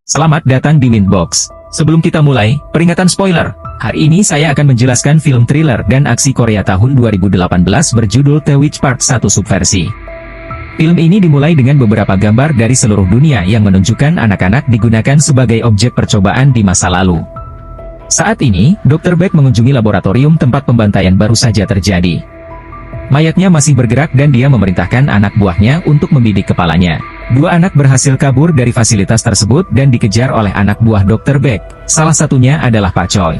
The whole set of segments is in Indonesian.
Selamat datang di Windbox. Sebelum kita mulai, peringatan spoiler. Hari ini saya akan menjelaskan film thriller dan aksi Korea tahun 2018 berjudul The Witch Part 1 Subversi. Film ini dimulai dengan beberapa gambar dari seluruh dunia yang menunjukkan anak-anak digunakan sebagai objek percobaan di masa lalu. Saat ini, Dr. Beck mengunjungi laboratorium tempat pembantaian baru saja terjadi. Mayatnya masih bergerak dan dia memerintahkan anak buahnya untuk membidik kepalanya. Dua anak berhasil kabur dari fasilitas tersebut dan dikejar oleh anak buah Dr. Beck. Salah satunya adalah Pak Choi.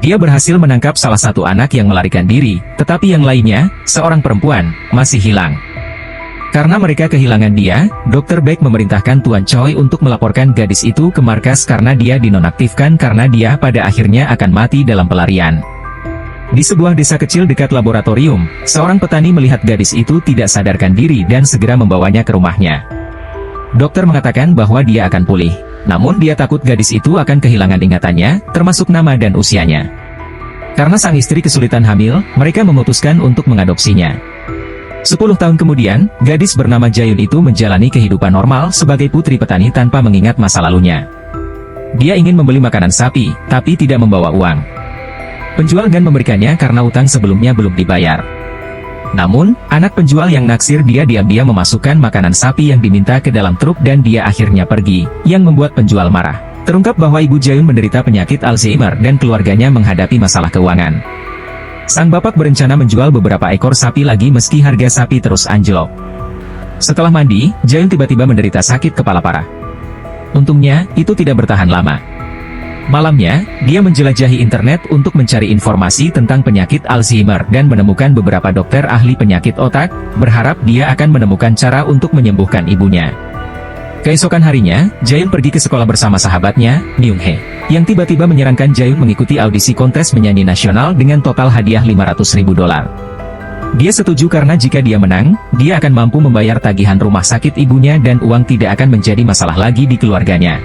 Dia berhasil menangkap salah satu anak yang melarikan diri, tetapi yang lainnya, seorang perempuan, masih hilang. Karena mereka kehilangan dia, Dr. Beck memerintahkan Tuan Choi untuk melaporkan gadis itu ke markas karena dia dinonaktifkan karena dia pada akhirnya akan mati dalam pelarian. Di sebuah desa kecil dekat laboratorium, seorang petani melihat gadis itu tidak sadarkan diri dan segera membawanya ke rumahnya. Dokter mengatakan bahwa dia akan pulih, namun dia takut gadis itu akan kehilangan ingatannya, termasuk nama dan usianya. Karena sang istri kesulitan hamil, mereka memutuskan untuk mengadopsinya. 10 tahun kemudian, gadis bernama Jayun itu menjalani kehidupan normal sebagai putri petani tanpa mengingat masa lalunya. Dia ingin membeli makanan sapi, tapi tidak membawa uang. Penjual enggan memberikannya karena utang sebelumnya belum dibayar. Namun, anak penjual yang naksir dia diam-diam memasukkan makanan sapi yang diminta ke dalam truk dan dia akhirnya pergi, yang membuat penjual marah. Terungkap bahwa ibu Jayun menderita penyakit Alzheimer dan keluarganya menghadapi masalah keuangan. Sang bapak berencana menjual beberapa ekor sapi lagi meski harga sapi terus anjlok. Setelah mandi, Jayun tiba-tiba menderita sakit kepala parah. Untungnya, itu tidak bertahan lama. Malamnya, dia menjelajahi internet untuk mencari informasi tentang penyakit Alzheimer dan menemukan beberapa dokter ahli penyakit otak, berharap dia akan menemukan cara untuk menyembuhkan ibunya. Keesokan harinya, Jayun pergi ke sekolah bersama sahabatnya, Myung-hee, yang tiba-tiba menyarankan Jayun mengikuti audisi kontes menyanyi nasional dengan total hadiah $500.000. Dia setuju karena jika dia menang, dia akan mampu membayar tagihan rumah sakit ibunya dan uang tidak akan menjadi masalah lagi di keluarganya.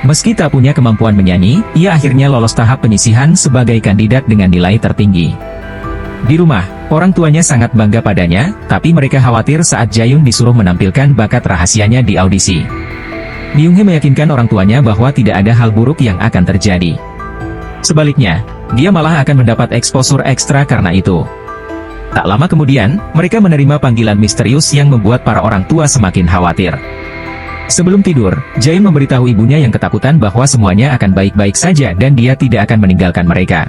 Meski tak punya kemampuan menyanyi, ia akhirnya lolos tahap penyisihan sebagai kandidat dengan nilai tertinggi. Di rumah, orang tuanya sangat bangga padanya, tapi mereka khawatir saat Jayun disuruh menampilkan bakat rahasianya di audisi. Myung-hee meyakinkan orang tuanya bahwa tidak ada hal buruk yang akan terjadi. Sebaliknya, dia malah akan mendapat eksposur ekstra karena itu. Tak lama kemudian, mereka menerima panggilan misterius yang membuat para orang tua semakin khawatir. Sebelum tidur, Jayun memberitahu ibunya yang ketakutan bahwa semuanya akan baik-baik saja dan dia tidak akan meninggalkan mereka.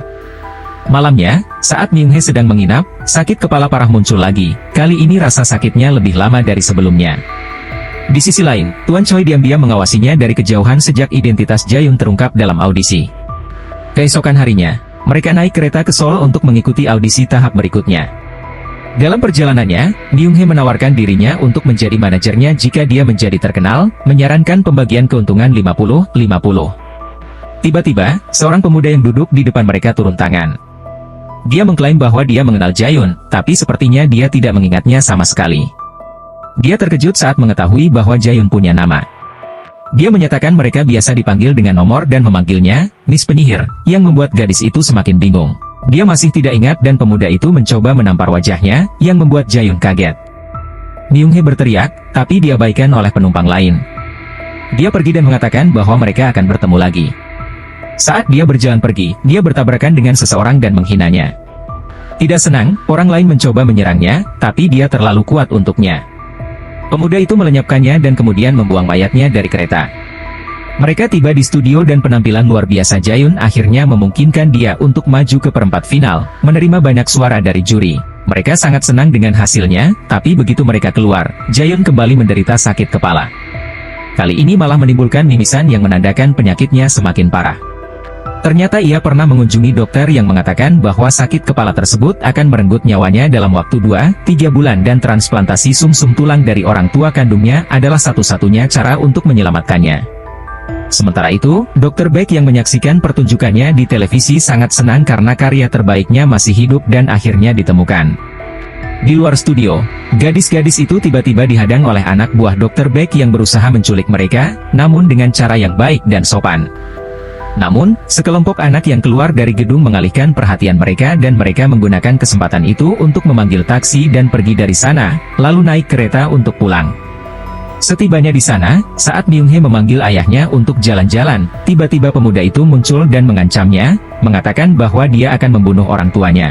Malamnya, saat Myung-hee sedang menginap, sakit kepala parah muncul lagi. Kali ini rasa sakitnya lebih lama dari sebelumnya. Di sisi lain, Tuan Choi diam-diam mengawasinya dari kejauhan sejak identitas Jayun terungkap dalam audisi. Keesokan harinya, mereka naik kereta ke Seoul untuk mengikuti audisi tahap berikutnya. Dalam perjalanannya, Myung-hee menawarkan dirinya untuk menjadi manajernya jika dia menjadi terkenal, menyarankan pembagian keuntungan 50-50. Tiba-tiba, seorang pemuda yang duduk di depan mereka turun tangan. Dia mengklaim bahwa dia mengenal Jayun, tapi sepertinya dia tidak mengingatnya sama sekali. Dia terkejut saat mengetahui bahwa Jayun punya nama. Dia menyatakan mereka biasa dipanggil dengan nomor dan memanggilnya, Miss Penyihir, yang membuat gadis itu semakin bingung. Dia masih tidak ingat dan pemuda itu mencoba menampar wajahnya, yang membuat Jayun kaget. Myung-hee berteriak, tapi diabaikan oleh penumpang lain. Dia pergi dan mengatakan bahwa mereka akan bertemu lagi. Saat dia berjalan pergi, dia bertabrakan dengan seseorang dan menghinanya. Tidak senang, orang lain mencoba menyerangnya, tapi dia terlalu kuat untuknya. Pemuda itu melenyapkannya dan kemudian membuang mayatnya dari kereta. Mereka tiba di studio dan penampilan luar biasa Jayun akhirnya memungkinkan dia untuk maju ke perempat final, menerima banyak suara dari juri. Mereka sangat senang dengan hasilnya, tapi begitu mereka keluar, Jayun kembali menderita sakit kepala. Kali ini malah menimbulkan mimisan yang menandakan penyakitnya semakin parah. Ternyata ia pernah mengunjungi dokter yang mengatakan bahwa sakit kepala tersebut akan merenggut nyawanya dalam waktu 2-3 bulan dan transplantasi sumsum tulang dari orang tua kandungnya adalah satu-satunya cara untuk menyelamatkannya. Sementara itu, Dr. Beck yang menyaksikan pertunjukannya di televisi sangat senang karena karya terbaiknya masih hidup dan akhirnya ditemukan. Di luar studio, gadis-gadis itu tiba-tiba dihadang oleh anak buah Dr. Beck yang berusaha menculik mereka, namun dengan cara yang baik dan sopan. Namun, sekelompok anak yang keluar dari gedung mengalihkan perhatian mereka dan mereka menggunakan kesempatan itu untuk memanggil taksi dan pergi dari sana, lalu naik kereta untuk pulang. Setibanya di sana, saat Myung-hee memanggil ayahnya untuk jalan-jalan, tiba-tiba pemuda itu muncul dan mengancamnya, mengatakan bahwa dia akan membunuh orang tuanya.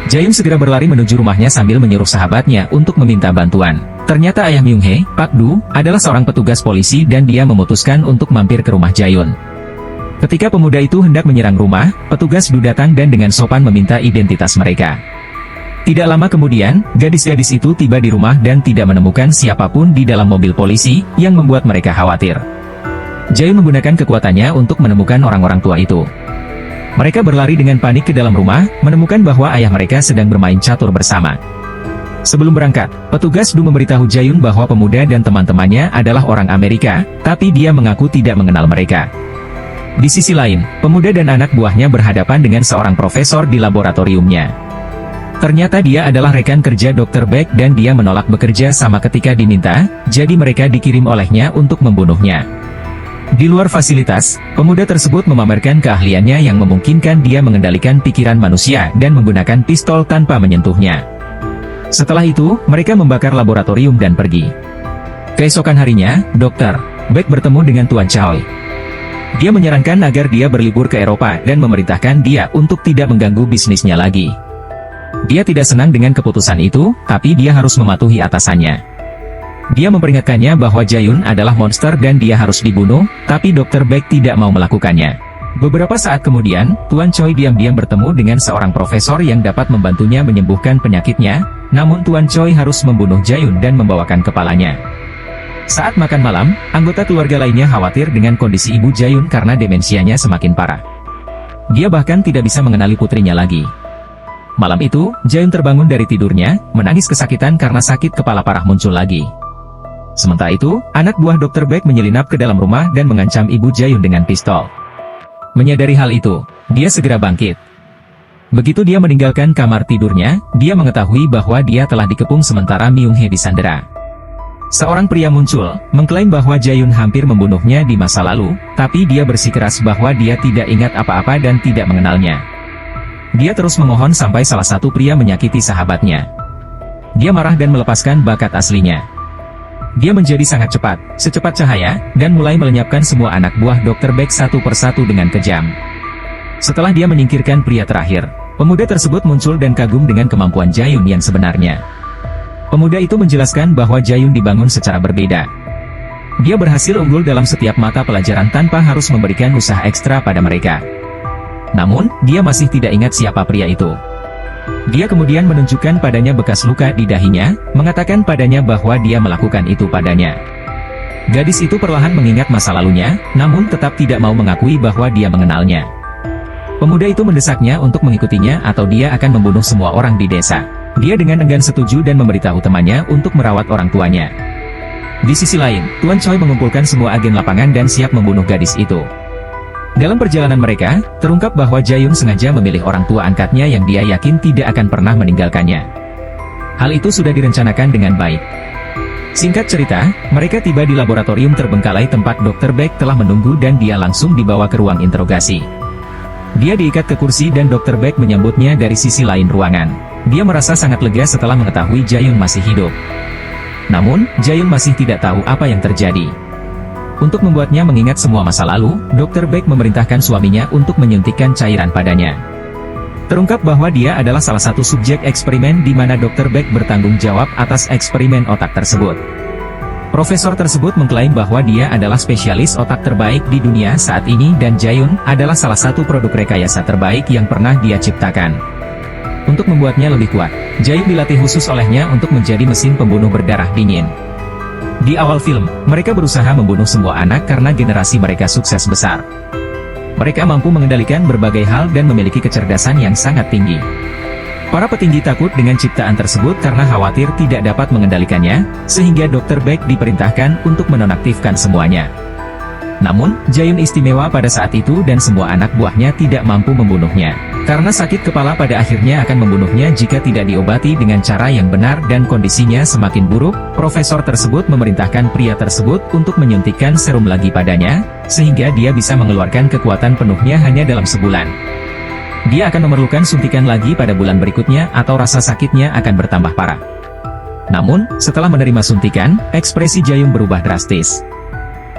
Jaeun segera berlari menuju rumahnya sambil menyuruh sahabatnya untuk meminta bantuan. Ternyata ayah Myung-hee, Pak Du, adalah seorang petugas polisi dan dia memutuskan untuk mampir ke rumah Jaeun. Ketika pemuda itu hendak menyerang rumah, petugas Du datang dan dengan sopan meminta identitas mereka. Tidak lama kemudian, gadis-gadis itu tiba di rumah dan tidak menemukan siapapun di dalam mobil polisi, yang membuat mereka khawatir. Jaeun menggunakan kekuatannya untuk menemukan orang-orang tua itu. Mereka berlari dengan panik ke dalam rumah, menemukan bahwa ayah mereka sedang bermain catur bersama. Sebelum berangkat, petugas Du memberitahu Jaeun bahwa pemuda dan teman-temannya adalah orang Amerika, tapi dia mengaku tidak mengenal mereka. Di sisi lain, pemuda dan anak buahnya berhadapan dengan seorang profesor di laboratoriumnya. Ternyata dia adalah rekan kerja Dr. Beck dan dia menolak bekerja sama ketika diminta, jadi mereka dikirim olehnya untuk membunuhnya. Di luar fasilitas, pemuda tersebut memamerkan keahliannya yang memungkinkan dia mengendalikan pikiran manusia dan menggunakan pistol tanpa menyentuhnya. Setelah itu, mereka membakar laboratorium dan pergi. Keesokan harinya, Dr. Beck bertemu dengan Tuan Choi. Dia menyarankan agar dia berlibur ke Eropa dan memerintahkan dia untuk tidak mengganggu bisnisnya lagi. Dia tidak senang dengan keputusan itu, tapi dia harus mematuhi atasannya. Dia memperingatkannya bahwa Jaeun adalah monster dan dia harus dibunuh, tapi Dr. Beck tidak mau melakukannya. Beberapa saat kemudian, Tuan Choi diam-diam bertemu dengan seorang profesor yang dapat membantunya menyembuhkan penyakitnya, namun Tuan Choi harus membunuh Jaeun dan membawakan kepalanya. Saat makan malam, anggota keluarga lainnya khawatir dengan kondisi ibu Jaeun karena demensianya semakin parah. Dia bahkan tidak bisa mengenali putrinya lagi. Malam itu, Jaeun terbangun dari tidurnya, menangis kesakitan karena sakit kepala parah muncul lagi. Sementara itu, anak buah Dr. Beck menyelinap ke dalam rumah dan mengancam ibu Jaeun dengan pistol. Menyadari hal itu, dia segera bangkit. Begitu dia meninggalkan kamar tidurnya, dia mengetahui bahwa dia telah dikepung sementara Myung-hee disandera. Seorang pria muncul, mengklaim bahwa Jaeun hampir membunuhnya di masa lalu, tapi dia bersikeras bahwa dia tidak ingat apa-apa dan tidak mengenalnya. Dia terus memohon sampai salah satu pria menyakiti sahabatnya. Dia marah dan melepaskan bakat aslinya. Dia menjadi sangat cepat, secepat cahaya, dan mulai melenyapkan semua anak buah Dr. Beck satu persatu dengan kejam. Setelah dia menyingkirkan pria terakhir, pemuda tersebut muncul dan kagum dengan kemampuan Jaeun yang sebenarnya. Pemuda itu menjelaskan bahwa Jaeun dibangun secara berbeda. Dia berhasil unggul dalam setiap mata pelajaran tanpa harus memberikan usaha ekstra pada mereka. Namun, dia masih tidak ingat siapa pria itu. Dia kemudian menunjukkan padanya bekas luka di dahinya, mengatakan padanya bahwa dia melakukan itu padanya. Gadis itu perlahan mengingat masa lalunya, namun tetap tidak mau mengakui bahwa dia mengenalnya. Pemuda itu mendesaknya untuk mengikutinya atau dia akan membunuh semua orang di desa. Dia dengan enggan setuju dan memberitahu temannya untuk merawat orang tuanya. Di sisi lain, Tuan Choi mengumpulkan semua agen lapangan dan siap membunuh gadis itu. Dalam perjalanan mereka, terungkap bahwa Jaeun sengaja memilih orang tua angkatnya yang dia yakin tidak akan pernah meninggalkannya. Hal itu sudah direncanakan dengan baik. Singkat cerita, mereka tiba di laboratorium terbengkalai tempat Dr. Beck telah menunggu dan dia langsung dibawa ke ruang interogasi. Dia diikat ke kursi dan Dr. Beck menyambutnya dari sisi lain ruangan. Dia merasa sangat lega setelah mengetahui Jaeun masih hidup. Namun, Jaeun masih tidak tahu apa yang terjadi. Untuk membuatnya mengingat semua masa lalu, Dr. Beck memerintahkan suaminya untuk menyuntikkan cairan padanya. Terungkap bahwa dia adalah salah satu subjek eksperimen di mana Dr. Beck bertanggung jawab atas eksperimen otak tersebut. Profesor tersebut mengklaim bahwa dia adalah spesialis otak terbaik di dunia saat ini dan Jaeun adalah salah satu produk rekayasa terbaik yang pernah dia ciptakan. Untuk membuatnya lebih kuat, Jaeun dilatih khusus olehnya untuk menjadi mesin pembunuh berdarah dingin. Di awal film, mereka berusaha membunuh semua anak karena generasi mereka sukses besar. Mereka mampu mengendalikan berbagai hal dan memiliki kecerdasan yang sangat tinggi. Para petinggi takut dengan ciptaan tersebut karena khawatir tidak dapat mengendalikannya, sehingga Dr. Beck diperintahkan untuk menonaktifkan semuanya. Namun, Jaeun istimewa pada saat itu dan semua anak buahnya tidak mampu membunuhnya. Karena sakit kepala pada akhirnya akan membunuhnya jika tidak diobati dengan cara yang benar dan kondisinya semakin buruk, profesor tersebut memerintahkan pria tersebut untuk menyuntikkan serum lagi padanya, sehingga dia bisa mengeluarkan kekuatan penuhnya hanya dalam sebulan. Dia akan memerlukan suntikan lagi pada bulan berikutnya atau rasa sakitnya akan bertambah parah. Namun, setelah menerima suntikan, ekspresi Jayung berubah drastis.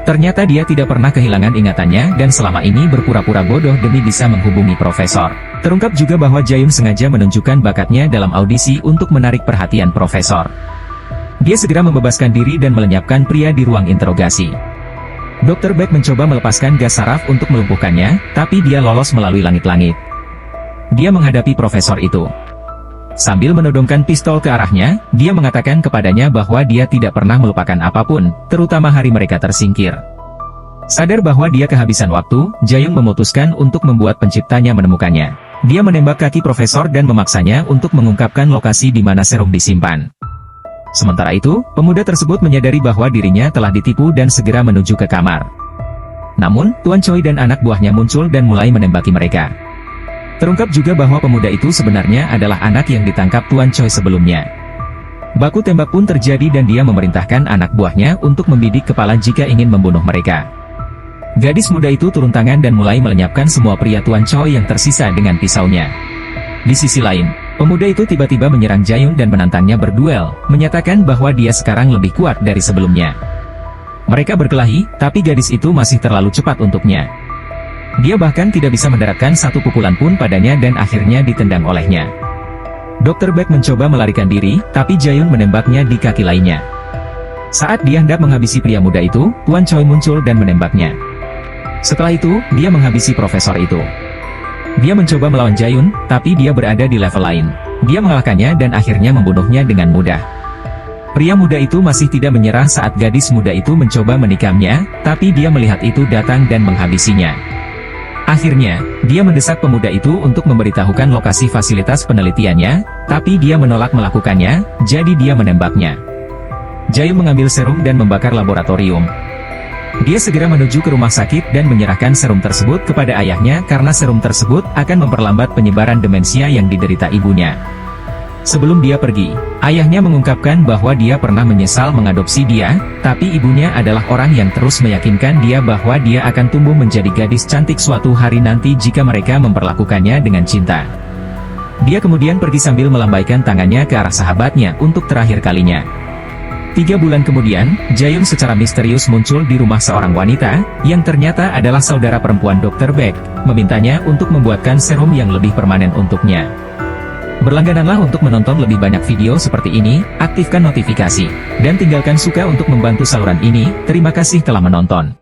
Ternyata dia tidak pernah kehilangan ingatannya dan selama ini berpura-pura bodoh demi bisa menghubungi profesor. Terungkap juga bahwa Jayung sengaja menunjukkan bakatnya dalam audisi untuk menarik perhatian profesor. Dia segera membebaskan diri dan melenyapkan pria di ruang interogasi. Dr. Beck mencoba melepaskan gas saraf untuk melumpuhkannya, tapi dia lolos melalui langit-langit. Dia menghadapi profesor itu. Sambil menodongkan pistol ke arahnya, dia mengatakan kepadanya bahwa dia tidak pernah melupakan apapun, terutama hari mereka tersingkir. Sadar bahwa dia kehabisan waktu, Jayung memutuskan untuk membuat penciptanya menemukannya. Dia menembak kaki profesor dan memaksanya untuk mengungkapkan lokasi di mana serum disimpan. Sementara itu, pemuda tersebut menyadari bahwa dirinya telah ditipu dan segera menuju ke kamar. Namun, Tuan Choi dan anak buahnya muncul dan mulai menembaki mereka. Terungkap juga bahwa pemuda itu sebenarnya adalah anak yang ditangkap Tuan Choi sebelumnya. Baku tembak pun terjadi dan dia memerintahkan anak buahnya untuk membidik kepala jika ingin membunuh mereka. Gadis muda itu turun tangan dan mulai melenyapkan semua pria Tuan Choi yang tersisa dengan pisaunya. Di sisi lain, pemuda itu tiba-tiba menyerang Jayung dan menantangnya berduel, menyatakan bahwa dia sekarang lebih kuat dari sebelumnya. Mereka berkelahi, tapi gadis itu masih terlalu cepat untuknya. Dia bahkan tidak bisa mendaratkan satu pukulan pun padanya dan akhirnya ditendang olehnya. Dr. Beck mencoba melarikan diri, tapi Jayung menembaknya di kaki lainnya. Saat dia hendak menghabisi pria muda itu, Tuan Choi muncul dan menembaknya. Setelah itu, dia menghabisi profesor itu. Dia mencoba melawan Jayung, tapi dia berada di level lain. Dia mengalahkannya dan akhirnya membunuhnya dengan mudah. Pria muda itu masih tidak menyerah saat gadis muda itu mencoba menikamnya, tapi dia melihat itu datang dan menghabisinya. Akhirnya, dia mendesak pemuda itu untuk memberitahukan lokasi fasilitas penelitiannya, tapi dia menolak melakukannya, jadi dia menembaknya. Jayung mengambil serum dan membakar laboratorium. Dia segera menuju ke rumah sakit dan menyerahkan serum tersebut kepada ayahnya karena serum tersebut akan memperlambat penyebaran demensia yang diderita ibunya. Sebelum dia pergi, ayahnya mengungkapkan bahwa dia pernah menyesal mengadopsi dia, tapi ibunya adalah orang yang terus meyakinkan dia bahwa dia akan tumbuh menjadi gadis cantik suatu hari nanti jika mereka memperlakukannya dengan cinta. Dia kemudian pergi sambil melambaikan tangannya ke arah sahabatnya untuk terakhir kalinya. 3 bulan kemudian, Jayung secara misterius muncul di rumah seorang wanita, yang ternyata adalah saudara perempuan Dr. Beck, memintanya untuk membuatkan serum yang lebih permanen untuknya. Berlanggananlah untuk menonton lebih banyak video seperti ini, aktifkan notifikasi, dan tinggalkan suka untuk membantu saluran ini. Terima kasih telah menonton.